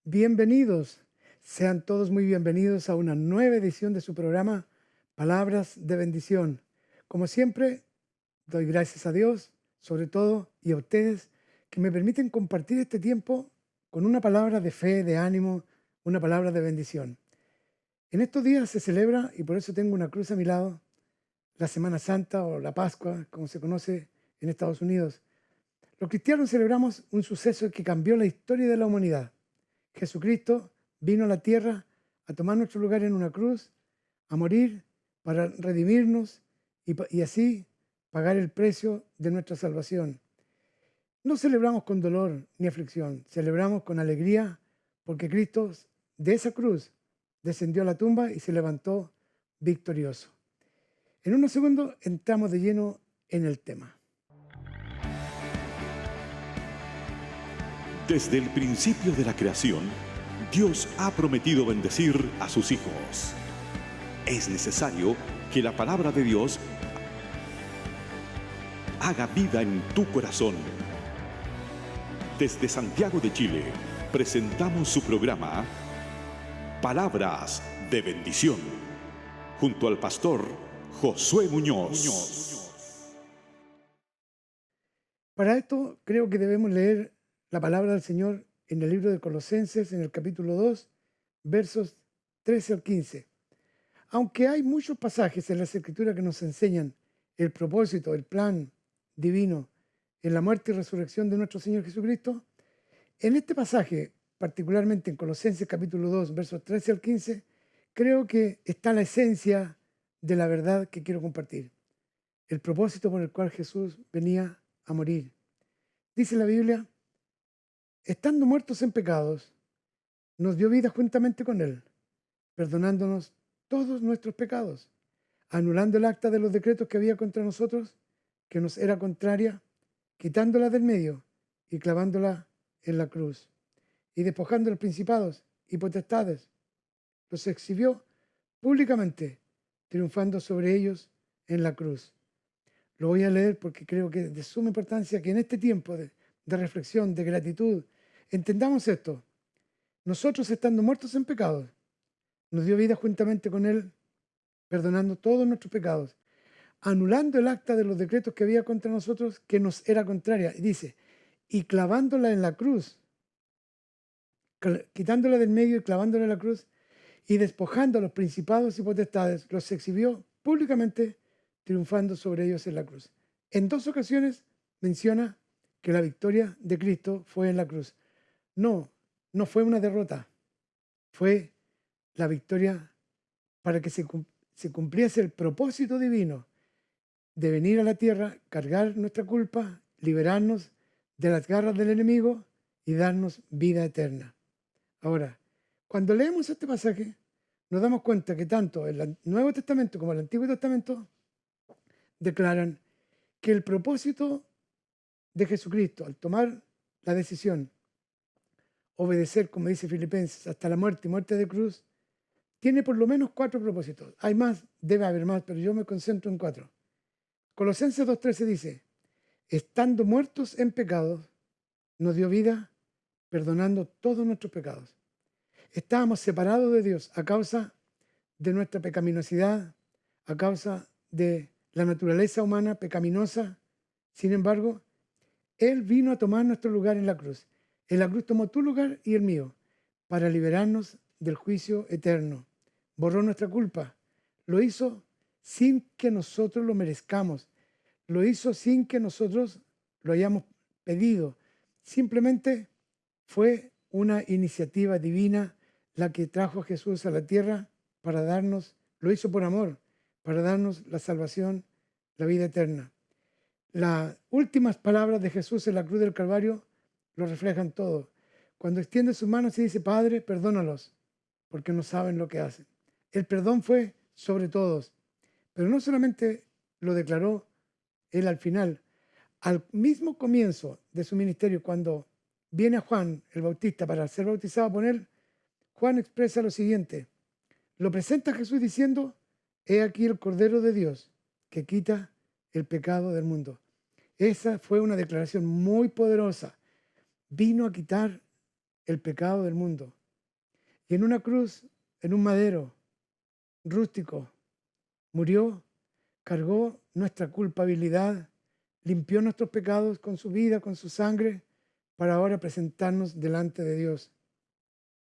Bienvenidos, sean todos muy bienvenidos a una nueva edición de su programa Palabras de Bendición. Como siempre, doy gracias a Dios, sobre todo, y a ustedes que me permiten compartir este tiempo con una palabra de fe, de ánimo, una palabra de bendición. En estos días se celebra, y por eso tengo una cruz a mi lado, la Semana Santa o la Pascua, como se conoce en Estados Unidos. Los cristianos celebramos un suceso que cambió la historia de la humanidad. Jesucristo vino a la tierra a tomar nuestro lugar en una cruz, a morir para redimirnos y así pagar el precio de nuestra salvación. No celebramos con dolor ni aflicción, celebramos con alegría porque Cristo de esa cruz descendió a la tumba y se levantó victorioso. En unos segundos entramos de lleno en el tema. Desde el principio de la creación, Dios ha prometido bendecir a sus hijos. Es necesario que la palabra de Dios haga vida en tu corazón. Desde Santiago de Chile, presentamos su programa Palabras de Bendición, junto al pastor Josué Muñoz. Para esto creo que debemos leer la palabra del Señor en el libro de Colosenses, en el capítulo 2, versos 13 al 15. Aunque hay muchos pasajes en las Escrituras que nos enseñan el propósito, el plan divino en la muerte y resurrección de nuestro Señor Jesucristo, en este pasaje, particularmente en Colosenses capítulo 2, versos 13 al 15, creo que está la esencia de la verdad que quiero compartir. El propósito por el cual Jesús venía a morir. Dice la Biblia, estando muertos en pecados, nos dio vida juntamente con Él, perdonándonos todos nuestros pecados, anulando el acta de los decretos que había contra nosotros, que nos era contraria, quitándola del medio y clavándola en la cruz, y despojando los principados y potestades, los exhibió públicamente, triunfando sobre ellos en la cruz. Lo voy a leer porque creo que es de suma importancia que en este tiempo de reflexión, de gratitud, entendamos esto. Nosotros, estando muertos en pecados, nos dio vida juntamente con Él, perdonando todos nuestros pecados, anulando el acta de los decretos que había contra nosotros, que nos era contraria. Y dice, y clavándola en la cruz, quitándola del medio y clavándola en la cruz, y despojando a los principados y potestades, los exhibió públicamente, triunfando sobre ellos en la cruz. En dos ocasiones menciona que la victoria de Cristo fue en la cruz. No, no fue una derrota, fue la victoria para que se cumpliese el propósito divino de venir a la tierra, cargar nuestra culpa, liberarnos de las garras del enemigo y darnos vida eterna. Ahora, cuando leemos este pasaje, nos damos cuenta que tanto el Nuevo Testamento como el Antiguo Testamento declaran que el propósito de Jesucristo al tomar la decisión, obedecer, como dice Filipenses, hasta la muerte y muerte de cruz, tiene por lo menos cuatro propósitos. Hay más, debe haber más, pero yo me concentro en cuatro. Colosenses 2.13 dice, estando muertos en pecados, nos dio vida perdonando todos nuestros pecados. Estábamos separados de Dios a causa de nuestra pecaminosidad, a causa de la naturaleza humana pecaminosa. Sin embargo, Él vino a tomar nuestro lugar en la cruz. En la cruz tomó tu lugar y el mío, para liberarnos del juicio eterno. Borró nuestra culpa. Lo hizo sin que nosotros lo merezcamos. Lo hizo sin que nosotros lo hayamos pedido. Simplemente fue una iniciativa divina la que trajo a Jesús a la tierra para darnos, lo hizo por amor, para darnos la salvación, la vida eterna. Las últimas palabras de Jesús en la cruz del Calvario lo reflejan todo. Cuando extiende sus manos y dice, Padre, perdónalos, porque no saben lo que hacen. El perdón fue sobre todos, pero no solamente lo declaró Él al final, al mismo comienzo de su ministerio, cuando viene a Juan el Bautista para ser bautizado por él, Juan expresa lo siguiente. Lo presenta a Jesús diciendo, he aquí el Cordero de Dios que quita el pecado del mundo. Esa fue una declaración muy poderosa. Vino a quitar el pecado del mundo. Y en una cruz, en un madero rústico, murió, cargó nuestra culpabilidad, limpió nuestros pecados con su vida, con su sangre, para ahora presentarnos delante de Dios.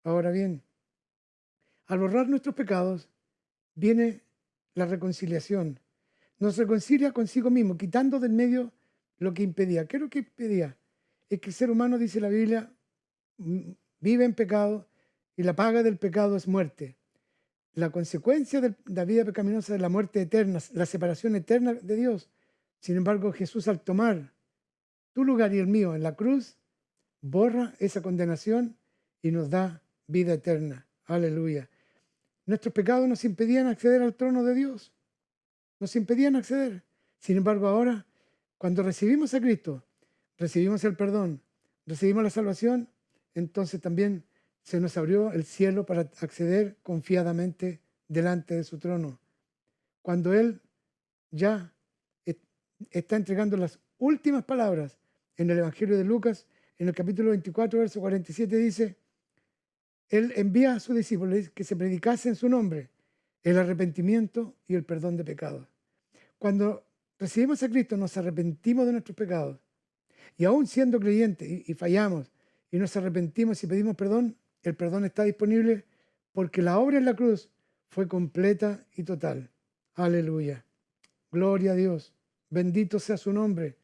Ahora bien, al borrar nuestros pecados, viene la reconciliación. Nos reconcilia consigo mismo, quitando del medio lo que impedía. ¿Qué es lo que impedía? Es que el ser humano, dice la Biblia, vive en pecado y la paga del pecado es muerte. La consecuencia de la vida pecaminosa es la muerte eterna, la separación eterna de Dios. Sin embargo, Jesús, al tomar tu lugar y el mío en la cruz, borra esa condenación y nos da vida eterna. Aleluya. Nuestros pecados nos impedían acceder al trono de Dios. Nos impedían acceder. Sin embargo, ahora, cuando recibimos a Cristo, recibimos el perdón, recibimos la salvación, entonces también se nos abrió el cielo para acceder confiadamente delante de su trono. Cuando Él ya está entregando las últimas palabras en el Evangelio de Lucas, en el capítulo 24, verso 47, dice, Él envía a sus discípulos que se predicase en su nombre el arrepentimiento y el perdón de pecados. Cuando recibimos a Cristo, nos arrepentimos de nuestros pecados. Y aún siendo creyentes y fallamos y nos arrepentimos y pedimos perdón, el perdón está disponible porque la obra en la cruz fue completa y total. Aleluya. Gloria a Dios. Bendito sea su nombre.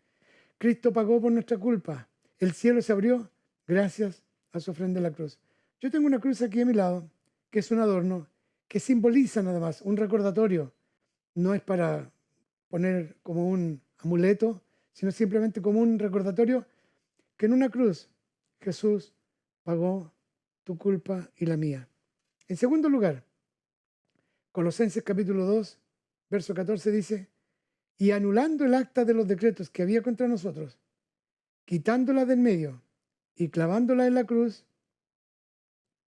Cristo pagó por nuestra culpa. El cielo se abrió gracias a su ofrenda en la cruz. Yo tengo una cruz aquí a mi lado, que es un adorno, que simboliza nada más, un recordatorio. No es para poner como un amuleto, sino simplemente como un recordatorio que en una cruz Jesús pagó tu culpa y la mía. En segundo lugar, Colosenses capítulo 2, verso 14 dice, y anulando el acta de los decretos que había contra nosotros, quitándola del medio y clavándola en la cruz,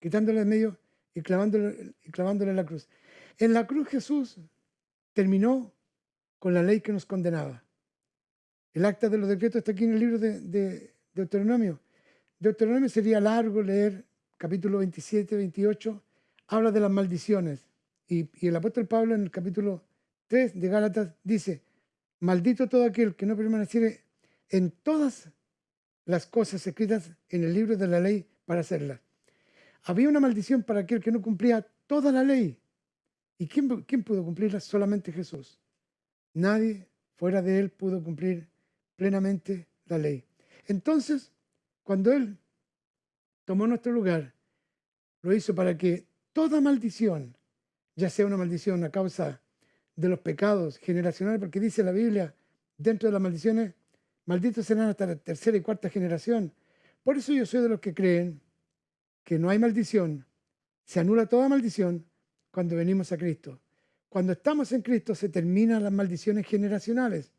quitándola del medio y clavándola en la cruz. En la cruz Jesús terminó con la ley que nos condenaba. El acta de los decretos está aquí en el libro de Deuteronomio. Deuteronomio sería largo leer, capítulo 27, 28, habla de las maldiciones. Y el apóstol Pablo en el capítulo 3 de Gálatas dice, maldito todo aquel que no permaneciere en todas las cosas escritas en el libro de la ley para hacerlas. Había una maldición para aquel que no cumplía toda la ley. ¿Y quién pudo cumplirla? Solamente Jesús. Nadie fuera de él pudo cumplir plenamente la ley. Entonces, cuando Él tomó nuestro lugar, lo hizo para que toda maldición, ya sea una maldición a causa de los pecados generacionales, porque dice la Biblia, dentro de las maldiciones, malditos serán hasta la tercera y cuarta generación. Por eso yo soy de los que creen que no hay maldición, se anula toda maldición cuando venimos a Cristo. Cuando estamos en Cristo se terminan las maldiciones generacionales.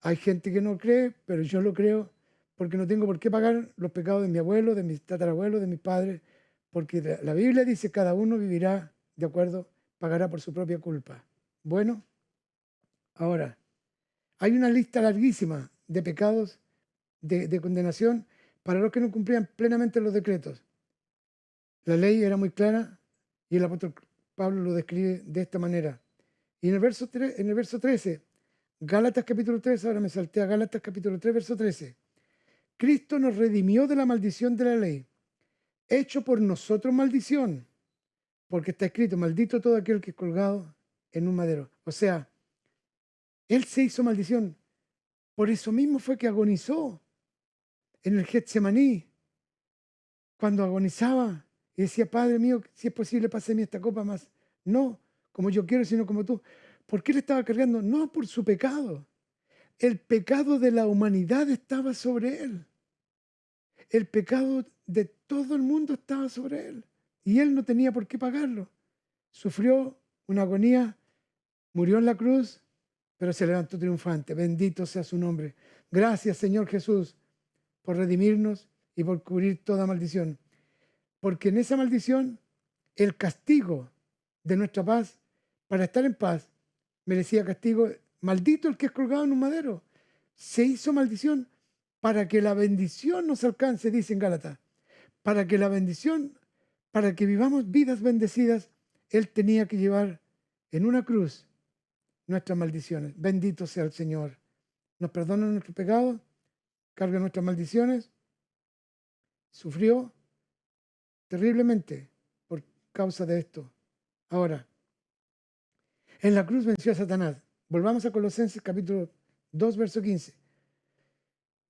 Hay gente que no cree, pero yo lo creo porque no tengo por qué pagar los pecados de mi abuelo, de mis tatarabuelos, de mis padres, porque la Biblia dice cada uno vivirá de acuerdo, pagará por su propia culpa. Bueno, ahora, hay una lista larguísima de pecados de condenación para los que no cumplían plenamente los decretos. La ley era muy clara y el apóstol Pablo lo describe de esta manera. Y en el verso 13, Gálatas capítulo 3, ahora me salté a Gálatas capítulo 3, verso 13. Cristo nos redimió de la maldición de la ley, hecho por nosotros maldición, porque está escrito, maldito todo aquel que es colgado en un madero. O sea, Él se hizo maldición. Por eso mismo fue que agonizó en el Getsemaní, cuando agonizaba y decía, Padre mío, si es posible, pásame esta copa más. No como yo quiero, sino como tú. ¿Por qué le estaba cargando? No por su pecado. El pecado de la humanidad estaba sobre Él. El pecado de todo el mundo estaba sobre Él. Y Él no tenía por qué pagarlo. Sufrió una agonía, murió en la cruz, pero se levantó triunfante. Bendito sea su nombre. Gracias, Señor Jesús, por redimirnos y por cubrir toda maldición. Porque en esa maldición, el castigo de nuestra paz, para estar en paz, merecía castigo. Maldito el que es colgado en un madero. Se hizo maldición para que la bendición nos alcance, dice en Gálatas. para que la bendición, para que vivamos vidas bendecidas, Él tenía que llevar en una cruz nuestras maldiciones. Bendito sea el Señor. Nos perdona nuestros pecados, carga nuestras maldiciones, sufrió terriblemente por causa de esto. Ahora, en la cruz venció a Satanás. Volvamos a Colosenses capítulo 2, verso 15.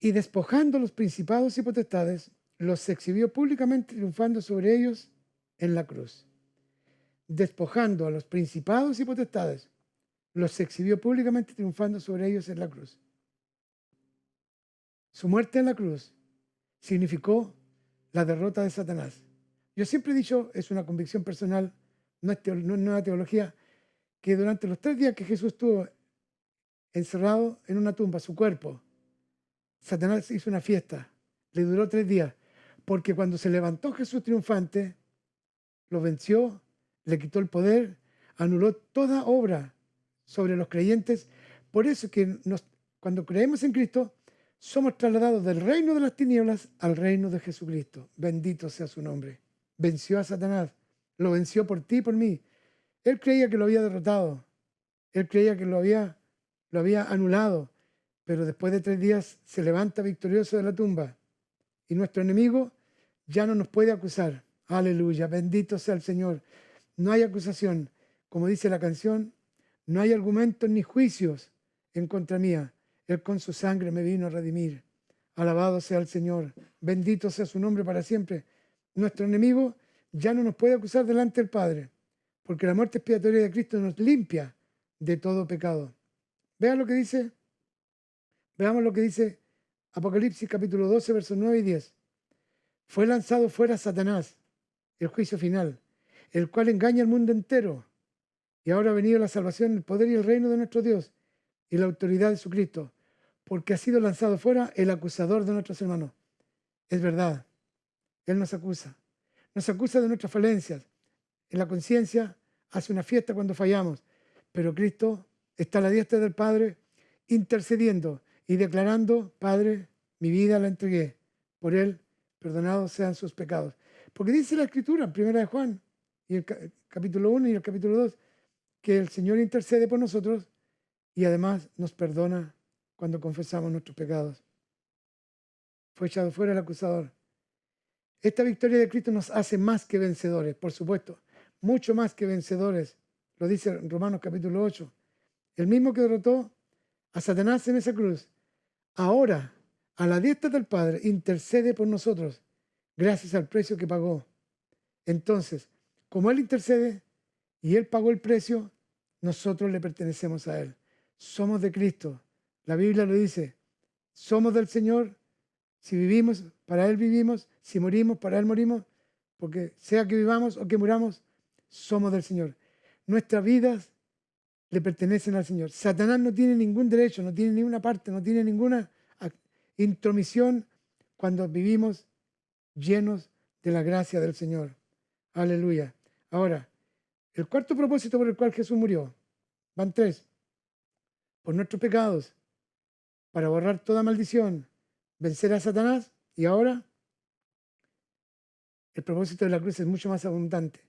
Y despojando los principados y potestades, los exhibió públicamente triunfando sobre ellos en la cruz. Despojando a los principados y potestades, los exhibió públicamente triunfando sobre ellos en la cruz. Su muerte en la cruz significó la derrota de Satanás. Yo siempre he dicho, es una convicción personal, no es nueva teología, que durante los 3 días que Jesús estuvo encerrado en una tumba, su cuerpo, Satanás hizo una fiesta, le duró 3 días, porque cuando se levantó Jesús triunfante, lo venció, le quitó el poder, anuló toda obra sobre los creyentes. Por eso que cuando creemos en Cristo, somos trasladados del reino de las tinieblas al reino de Jesucristo. Bendito sea su nombre. Venció a Satanás, lo venció por ti y por mí. Él creía que lo había derrotado, él creía que lo había anulado, pero después de 3 días se levanta victorioso de la tumba y nuestro enemigo ya no nos puede acusar. Aleluya, bendito sea el Señor. No hay acusación, como dice la canción, no hay argumentos ni juicios en contra mía. Él con su sangre me vino a redimir. Alabado sea el Señor, bendito sea su nombre para siempre. Nuestro enemigo ya no nos puede acusar delante del Padre, porque la muerte expiatoria de Cristo nos limpia de todo pecado. Veamos lo que dice Apocalipsis capítulo 12, versos 9 y 10. Fue lanzado fuera Satanás, el juicio final, el cual engaña al mundo entero. Y ahora ha venido la salvación, el poder y el reino de nuestro Dios y la autoridad de su Cristo, porque ha sido lanzado fuera el acusador de nuestros hermanos. Es verdad, Él nos acusa de nuestras falencias. En la conciencia hace una fiesta cuando fallamos, pero Cristo está a la diestra del Padre intercediendo y declarando: Padre, mi vida la entregué, por Él perdonados sean sus pecados. Porque dice la Escritura en 1 de Juan, y el capítulo 1 y el capítulo 2, que el Señor intercede por nosotros y además nos perdona cuando confesamos nuestros pecados. Fue echado fuera el acusador. Esta victoria de Cristo nos hace más que vencedores, por supuesto, mucho más que vencedores. Lo dice en Romanos capítulo 8. El mismo que derrotó a Satanás en esa cruz, ahora a la diestra del Padre intercede por nosotros, gracias al precio que pagó. Entonces, como Él intercede y Él pagó el precio, nosotros le pertenecemos a Él. Somos de Cristo. La Biblia lo dice. Somos del Señor. Si vivimos, para Él vivimos. Si morimos, para Él morimos. Porque sea que vivamos o que muramos, somos del Señor. Nuestras vidas le pertenecen al Señor. Satanás no tiene ningún derecho, no tiene ninguna parte, no tiene ninguna intromisión cuando vivimos llenos de la gracia del Señor. Aleluya. Ahora, el cuarto propósito por el cual Jesús murió, van 3. Por nuestros pecados, para borrar toda maldición, vencer a Satanás, y ahora el propósito de la cruz es mucho más abundante.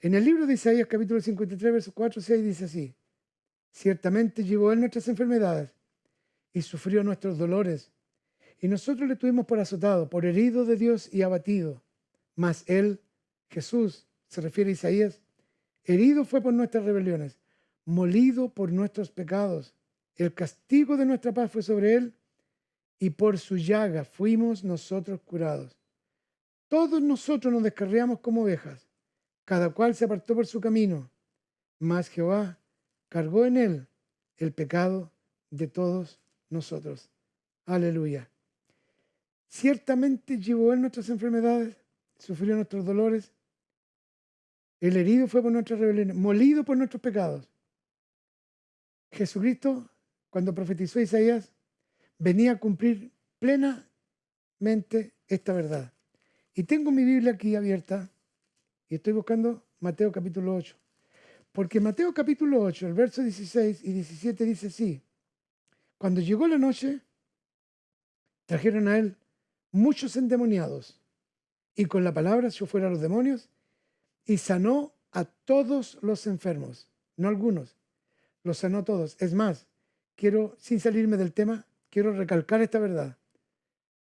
En el libro de Isaías capítulo 53, versos 4 y 6 dice así: ciertamente llevó Él nuestras enfermedades y sufrió nuestros dolores, y nosotros le tuvimos por azotado, por herido de Dios y abatido. Mas Él, Jesús, se refiere a Isaías, herido fue por nuestras rebeliones, molido por nuestros pecados. El castigo de nuestra paz fue sobre Él, y por su llaga fuimos nosotros curados. Todos nosotros nos descarriamos como ovejas, cada cual se apartó por su camino, mas Jehová cargó en Él el pecado de todos nosotros. Aleluya. Ciertamente llevó Él nuestras enfermedades, sufrió nuestros dolores. El herido fue por nuestras rebeliones, molido por nuestros pecados. Jesucristo, cuando profetizó Isaías, venía a cumplir plenamente esta verdad. Y tengo mi Biblia aquí abierta y estoy buscando Mateo capítulo 8. Porque Mateo capítulo 8, el verso 16 y 17 dice así: cuando llegó la noche, trajeron a Él muchos endemoniados y con la palabra echó fuera a los demonios y sanó a todos los enfermos, no algunos, los sanó a todos. Es más, quiero, sin salirme del tema, quiero recalcar esta verdad.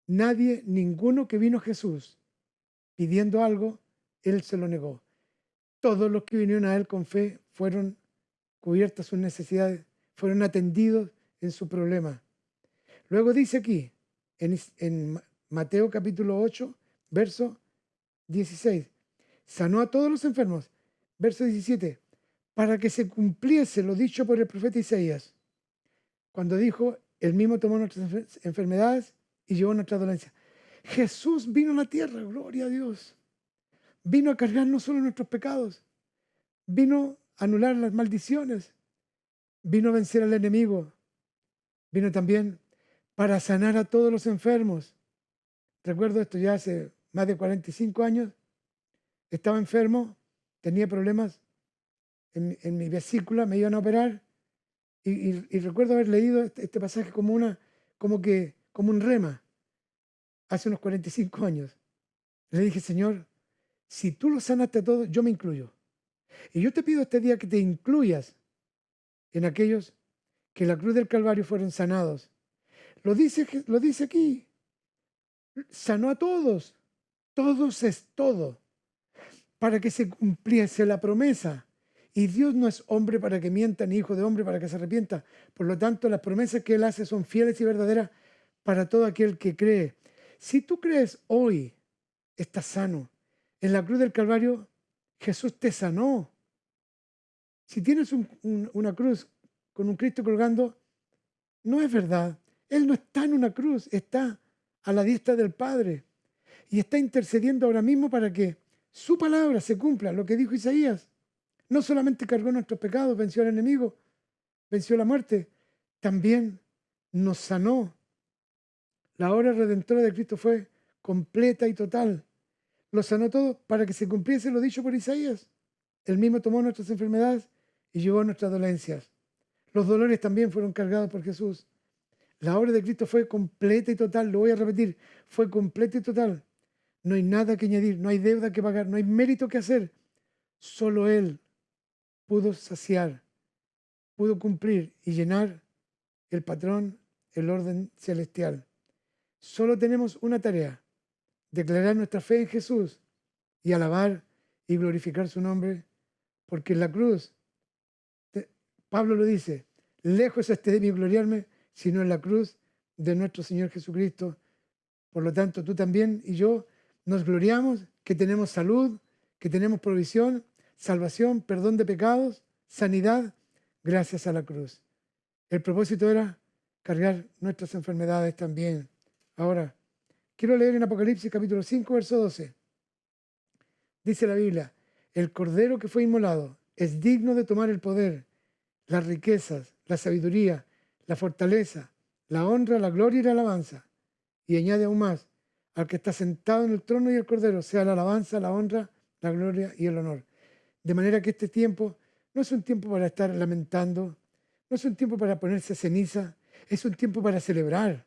Nadie, ninguno que vino a Jesús pidiendo algo, Él se lo negó. Todos los que vinieron a Él con fe fueron cubiertas sus necesidades, fueron atendidos en su problema. Luego dice aquí, en Mateo capítulo 8, verso 16, sanó a todos los enfermos. Verso 17, para que se cumpliese lo dicho por el profeta Isaías, cuando dijo, Él mismo tomó nuestras enfermedades y llevó nuestras dolencias. Jesús vino a la tierra, gloria a Dios. Vino a cargar no solo nuestros pecados, vino a anular las maldiciones, vino a vencer al enemigo, vino también para sanar a todos los enfermos. Recuerdo esto ya hace más de 45 años, estaba enfermo, tenía problemas en mi vesícula, me iban a operar y recuerdo haber leído este pasaje como un rema, hace unos 45 años. Le dije, Señor, si tú lo sanaste a todos, yo me incluyo. Y yo te pido este día que te incluyas en aquellos que en la cruz del Calvario fueron sanados. Lo dice aquí, sanó a todos, todos es todo, para que se cumpliese la promesa. Y Dios no es hombre para que mienta, ni hijo de hombre para que se arrepienta. Por lo tanto, las promesas que Él hace son fieles y verdaderas para todo aquel que cree. Si tú crees hoy, estás sano. En la cruz del Calvario, Jesús te sanó. Si tienes una cruz con un Cristo colgando, no es verdad. Él no está en una cruz, está a la diestra del Padre. Y está intercediendo ahora mismo para que su palabra se cumpla, lo que dijo Isaías. No solamente cargó nuestros pecados, venció al enemigo, venció la muerte, también nos sanó. La obra redentora de Cristo fue completa y total. Lo sanó todo para que se cumpliese lo dicho por Isaías. Él mismo tomó nuestras enfermedades y llevó nuestras dolencias. Los dolores también fueron cargados por Jesús. La obra de Cristo fue completa y total. Lo voy a repetir, fue completa y total. No hay nada que añadir, no hay deuda que pagar, no hay mérito que hacer. Solo Él pudo saciar, pudo cumplir y llenar el patrón, el orden celestial. Solo tenemos una tarea, declarar nuestra fe en Jesús y alabar y glorificar su nombre, porque en la cruz, Pablo lo dice, lejos esté de mí gloriarme, sino en la cruz de nuestro Señor Jesucristo. Por lo tanto, tú también y yo nos gloriamos que tenemos salud, que tenemos provisión, salvación, perdón de pecados, sanidad, gracias a la cruz. El propósito era cargar nuestras enfermedades también. Ahora, quiero leer en Apocalipsis capítulo 5, verso 12. Dice la Biblia, el Cordero que fue inmolado es digno de tomar el poder, las riquezas, la sabiduría, la fortaleza, la honra, la gloria y la alabanza. Y añade aún más, al que está sentado en el trono y el Cordero, sea la alabanza, la honra, la gloria y el honor. De manera que este tiempo no es un tiempo para estar lamentando, no es un tiempo para ponerse ceniza, es un tiempo para celebrar,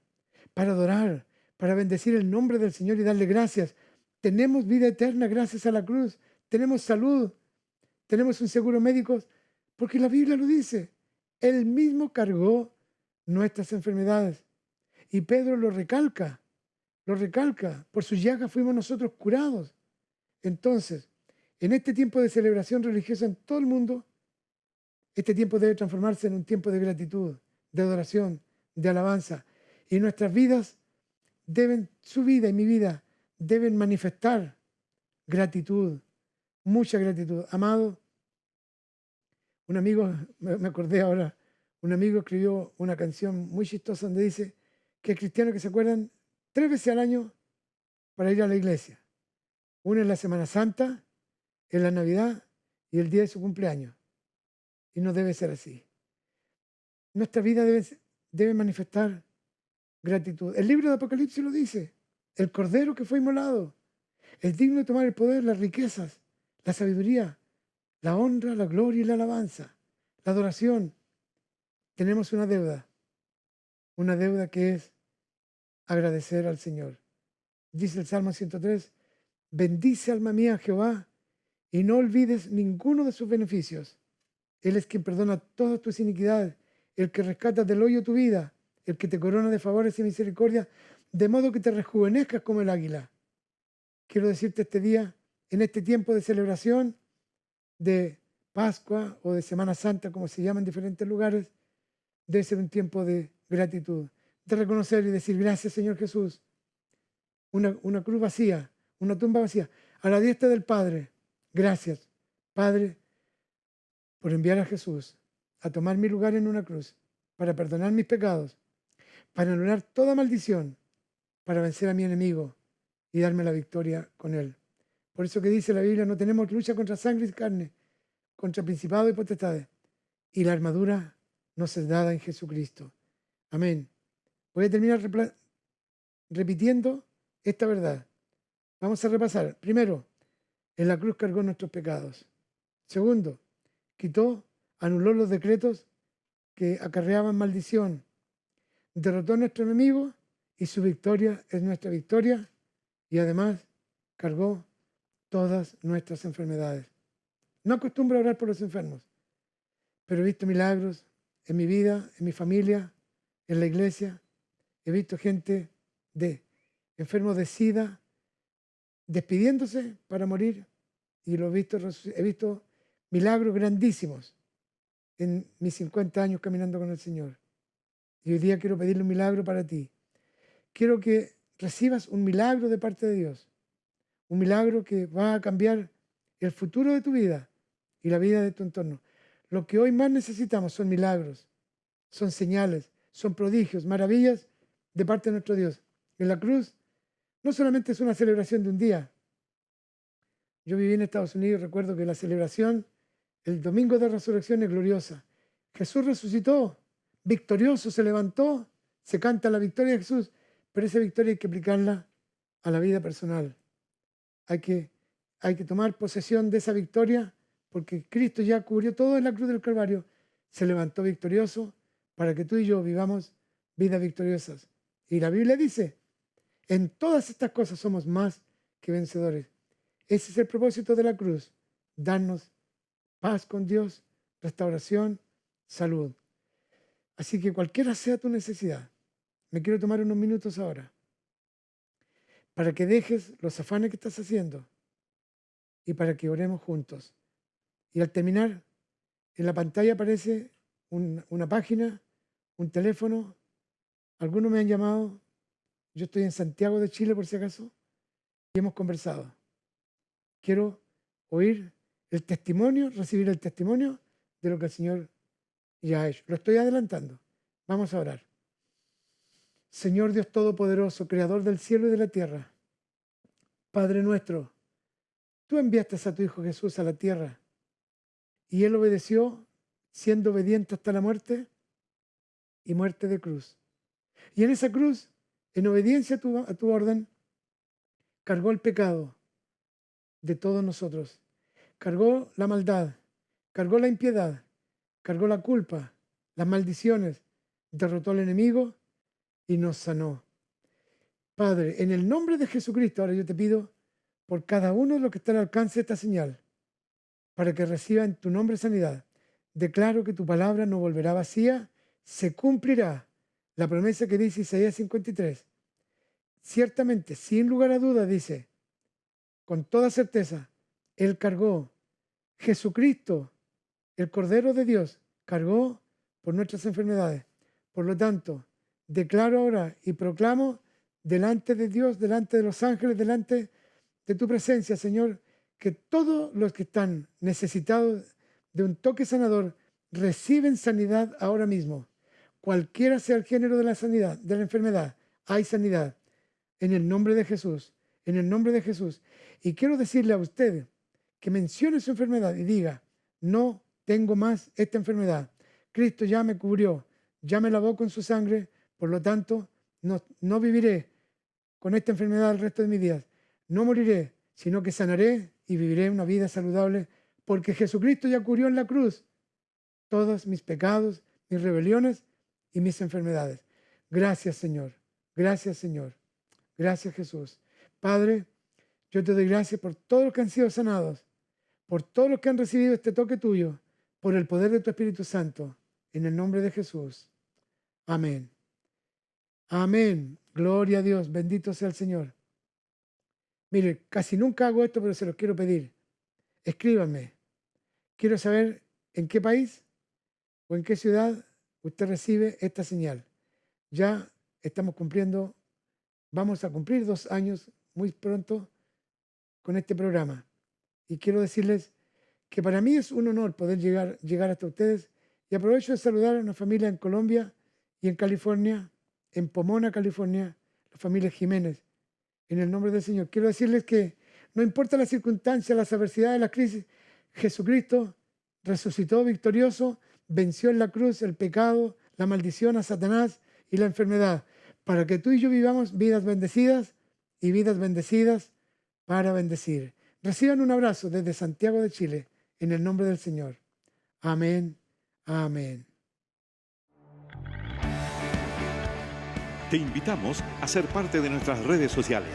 para adorar, para bendecir el nombre del Señor y darle gracias. Tenemos vida eterna gracias a la cruz, tenemos salud, tenemos un seguro médico, porque la Biblia lo dice. Él mismo cargó nuestras enfermedades. Y Pedro lo recalca, por sus llagas fuimos nosotros curados. Entonces, en este tiempo de celebración religiosa en todo el mundo, este tiempo debe transformarse en un tiempo de gratitud, de adoración, de alabanza. Y nuestras vidas su vida y mi vida, deben manifestar gratitud, mucha gratitud. Amado, un amigo, me acordé ahora, un amigo escribió una canción muy chistosa donde dice que hay cristianos que se acuerdan 3 veces al año para ir a la iglesia. Una en la Semana Santa, en la Navidad y el día de su cumpleaños. Y no debe ser así. Nuestra vida debe manifestar gratitud. El libro de Apocalipsis lo dice. El Cordero que fue inmolado es digno de tomar el poder, las riquezas, la sabiduría, la honra, la gloria y la alabanza, la adoración. Tenemos una deuda que es agradecer al Señor. Dice el Salmo 103, Bendice, alma mía, a Jehová, y no olvides ninguno de sus beneficios. Él es quien perdona todas tus iniquidades, el que rescata del hoyo tu vida, el que te corona de favores y misericordia, de modo que te rejuvenezcas como el águila. Quiero decirte este día, en este tiempo de celebración de Pascua o de Semana Santa, como se llama en diferentes lugares, debe ser un tiempo de gratitud, de reconocer y decir gracias, Señor Jesús. Una cruz vacía, una tumba vacía, a la diestra del Padre. Gracias, Padre, por enviar a Jesús a tomar mi lugar en una cruz, para perdonar mis pecados, para anular toda maldición, para vencer a mi enemigo y darme la victoria con él. Por eso que dice la Biblia, no tenemos lucha contra sangre y carne, contra principados y potestades. Y la armadura nos es dada en Jesucristo. Amén. Voy a terminar repitiendo esta verdad. Vamos a repasar. Primero, en la cruz cargó nuestros pecados. Segundo, anuló los decretos que acarreaban maldición. Derrotó a nuestro enemigo y su victoria es nuestra victoria. Y además cargó todas nuestras enfermedades. No acostumbro a orar por los enfermos, pero he visto milagros en mi vida, en mi familia, en la iglesia. He visto gente enfermos de SIDA despidiéndose para morir y he visto milagros grandísimos en mis 50 años caminando con el Señor. Y hoy día quiero pedirle un milagro para ti. Quiero que recibas un milagro de parte de Dios. Un milagro que va a cambiar el futuro de tu vida y la vida de tu entorno. Lo que hoy más necesitamos son milagros, son señales, son prodigios, maravillas de parte de nuestro Dios. En la cruz no solamente es una celebración de un día. Yo viví en Estados Unidos, recuerdo que la celebración, el domingo de resurrección es gloriosa. Jesús resucitó, victorioso, se levantó, se canta la victoria de Jesús, pero esa victoria hay que aplicarla a la vida personal. Hay que tomar posesión de esa victoria porque Cristo ya cubrió todo en la cruz del Calvario. Se levantó victorioso para que tú y yo vivamos vidas victoriosas. Y la Biblia dice, en todas estas cosas somos más que vencedores. Ese es el propósito de la cruz, darnos paz con Dios, restauración, salud. Así que cualquiera sea tu necesidad, me quiero tomar unos minutos ahora para que dejes los afanes que estás haciendo y para que oremos juntos. Y al terminar, en la pantalla aparece una página, un teléfono. Algunos me han llamado. Yo estoy en Santiago de Chile, por si acaso, y hemos conversado. Quiero oír el testimonio, recibir el testimonio de lo que el Señor ya ha hecho. Lo estoy adelantando. Vamos a orar. Señor Dios Todopoderoso, Creador del cielo y de la tierra, Padre nuestro, tú enviaste a tu Hijo Jesús a la tierra y Él obedeció, siendo obediente hasta la muerte y muerte de cruz. Y en esa cruz, en obediencia a tu orden, cargó el pecado de todos nosotros. Cargó la maldad, cargó la impiedad, cargó la culpa, las maldiciones, derrotó al enemigo y nos sanó. Padre, en el nombre de Jesucristo, ahora yo te pido por cada uno de los que está al alcance de esta señal, para que reciba en tu nombre sanidad. Declaro que tu palabra no volverá vacía, se cumplirá la promesa que dice Isaías 53. Ciertamente, sin lugar a dudas, dice, con toda certeza, Él cargó, Jesucristo, el Cordero de Dios, cargó por nuestras enfermedades. Por lo tanto, declaro ahora y proclamo delante de Dios, delante de los ángeles, delante de tu presencia, Señor, que todos los que están necesitados de un toque sanador reciben sanidad ahora mismo. Cualquiera sea el género de la sanidad, de la enfermedad, hay sanidad. En el nombre de Jesús, en el nombre de Jesús. Y quiero decirle a usted que mencione su enfermedad y diga, no tengo más esta enfermedad. Cristo ya me cubrió, ya me lavó con su sangre, por lo tanto, no viviré con esta enfermedad el resto de mis días. No moriré, sino que sanaré y viviré una vida saludable, porque Jesucristo ya cubrió en la cruz todos mis pecados, mis rebeliones y mis enfermedades. Gracias, Señor. Gracias, Señor. Gracias, Jesús. Padre, Yo te doy gracias por todos los que han sido sanados, por todos los que han recibido este toque tuyo, por el poder de tu Espíritu Santo, en el nombre de Jesús. Amén. Amén. Gloria a Dios. Bendito sea el Señor. Mire, casi nunca hago esto, pero se los quiero pedir. Escríbanme. Quiero saber en qué país o en qué ciudad usted recibe esta señal. Ya vamos a cumplir 2 años muy pronto con este programa. Y quiero decirles que para mí es un honor poder llegar hasta ustedes. Y aprovecho de saludar a una familia en Colombia y en California, en Pomona, California, la familia Jiménez. En el nombre del Señor, quiero decirles que no importa las circunstancias, las adversidades, las crisis, Jesucristo resucitó victorioso, venció en la cruz el pecado, la maldición, a Satanás y la enfermedad, para que tú y yo vivamos vidas bendecidas y vidas bendecidas para bendecir. Reciban un abrazo desde Santiago de Chile, en el nombre del Señor. Amén. Amén. Te invitamos a ser parte de nuestras redes sociales.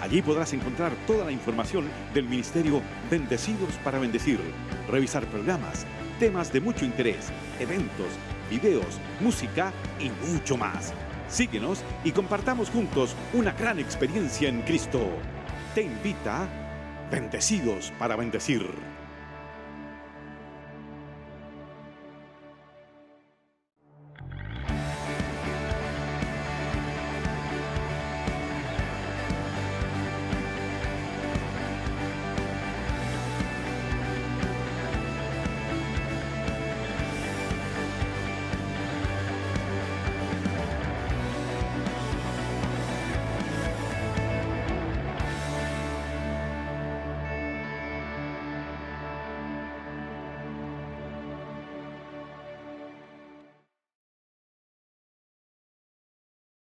Allí podrás encontrar toda la información del Ministerio Bendecidos para Bendecir, revisar programas, temas de mucho interés, eventos, videos, música y mucho más. Síguenos y compartamos juntos una gran experiencia en Cristo. Te invita Bendecidos para Bendecir.